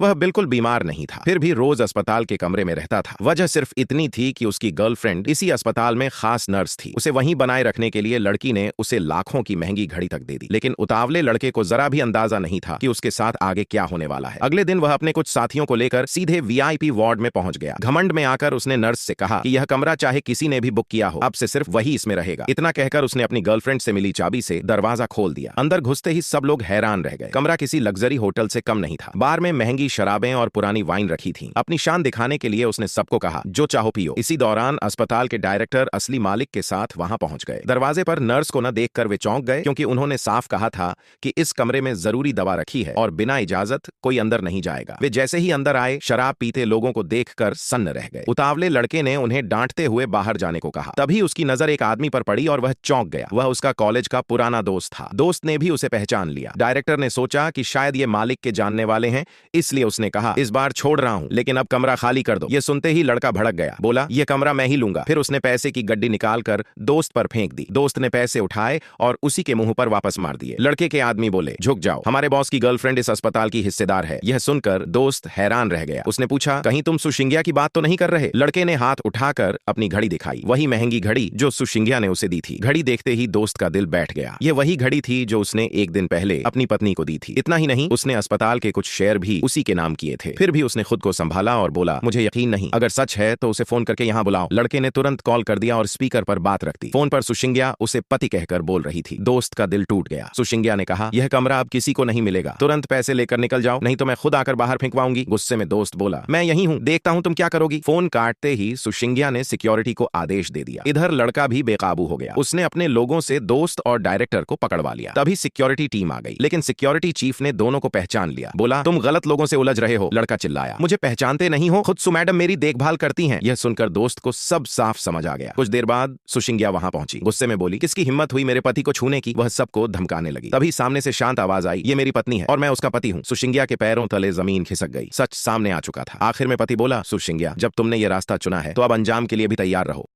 वह बिल्कुल बीमार नहीं था, फिर भी रोज अस्पताल के कमरे में रहता था। वजह सिर्फ इतनी थी कि उसकी गर्लफ्रेंड इसी अस्पताल में खास नर्स थी। उसे वहीं बनाए रखने के लिए लड़की ने उसे लाखों की महंगी घड़ी तक दे दी, लेकिन उतावले लड़के को जरा भी अंदाजा नहीं था कि उसके साथ आगे क्या होने वाला है। अगले दिन वह अपने कुछ साथियों को लेकर सीधे वीआईपी वार्ड में पहुंच गया। घमंड में आकर उसने नर्स से कहा कि यह कमरा चाहे किसी ने भी बुक किया हो, अब से सिर्फ वही इसमें रहेगा। इतना कहकर उसने अपनी गर्लफ्रेंड से मिली चाबी से दरवाजा खोल दिया। अंदर घुसते ही सब लोग हैरान रह गए। कमरा किसी लग्जरी होटल से कम नहीं था। बार में महंगी शराबें और पुरानी वाइन रखी थी। अपनी शान दिखाने के लिए उसने सबको कहा, जो चाहो पियो। इसी दौरान अस्पताल के डायरेक्टर असली मालिक के साथ वहां पहुंच गए। दरवाजे पर नर्स को न देखकर वे चौंक गए, क्योंकि उन्होंने साफ कहा था कि इस कमरे में जरूरी दवा रखी है और बिना इजाजत कोई अंदर नहीं जाएगा। वे जैसे ही अंदर आए, शराब पीते लोगों को देखकर सन्न रह गए। उतावले लड़के ने उन्हें डांटते हुए बाहर जाने को कहा। तभी उसकी नजर एक आदमी पर पड़ी और वह चौंक गया। वह उसका कॉलेज का पुराना दोस्त था। दोस्त ने भी उसे पहचान लिया। डायरेक्टर ने सोचा कि शायद ये मालिक के जानने वाले हैं, इसलिए उसने कहा, इस बार छोड़ रहा हूं, लेकिन अब कमरा खाली कर दो। ये सुनते ही लड़का भड़क गया, बोला, ये कमरा मैं ही लूंगा। फिर उसने पैसे की गड्डी निकालकर दोस्त पर फेंक दी। दोस्त ने पैसे उठाए और उसी के मुंह पर वापस मार दिए। लड़के के आदमी बोले, झुक जाओ, हमारे बॉस की गर्लफ्रेंड इस अस्पताल की हिस्सेदार है। यह सुनकर दोस्त हैरान रह गया। उसने पूछा, कहीं तुम सुशिंगिया की बात तो नहीं कर रहे? लड़के ने हाथ उठाकर अपनी घड़ी दिखाई, वही महंगी घड़ी जो सुशिंगिया ने उसे दी थी। घड़ी देखते ही दोस्त का दिल बैठ गया। यह वही घड़ी थी जो उसने एक दिन पहले अपनी पत्नी को दी थी। इतना ही नहीं, उसने अस्पताल के कुछ शेयर भी उसी के नाम किए थे। फिर भी उसने खुद को संभाला और बोला, मुझे यकीन नहीं, अगर सच है तो उसे फोन करके यहाँ बुलाओ। लड़के ने तुरंत कॉल कर दिया और स्पीकर पर बात रख दी। फोन पर सुशिंगिया उसे पति कहकर बोल रही थी। दोस्त का दिल टूट गया। सुशिंगिया ने कहा, यह कमरा अब किसी को नहीं मिलेगा, तुरंत पैसे लेकर निकल जाओ, नहीं तो मैं खुद आकर बाहर फेंकवाऊंगी। गुस्से में दोस्त बोला, मैं यही हूँ, देखता हूँ तुम क्या करोगी। फोन काटते ही सुशिंगिया ने सिक्योरिटी को आदेश दे दिया। इधर लड़का भी बेकाबू हो गया। उसने अपने लोगों से दोस्त और डायरेक्टर को पकड़वा लिया। तभी सिक्योरिटी टीम आ गई, लेकिन सिक्योरिटी चीफ ने दोनों को पहचान लिया। बोला, तुम गलत लोगों से उलझ रहे हो। लड़का चिल्लाया, मुझे पहचानते नहीं हो? खुद सु मैडम मेरी देखभाल करती हैं। यह सुनकर दोस्त को सब साफ समझ आ गया। कुछ देर बाद सुशिंगिया वहां पहुंची। गुस्से में बोली, किसकी हिम्मत हुई मेरे पति को छूने की? वह सबको धमकाने लगी। तभी सामने से शांत आवाज आई, ये मेरी पत्नी है और मैं उसका पति हूँ। सुशिंगिया के पैरों तले जमीन खिसक गई। सच सामने आ चुका था। आखिर में पति बोला, सुशिंगिया, जब तुमने ये रास्ता चुना है तो अब अंजाम के लिए भी तैयार रहो।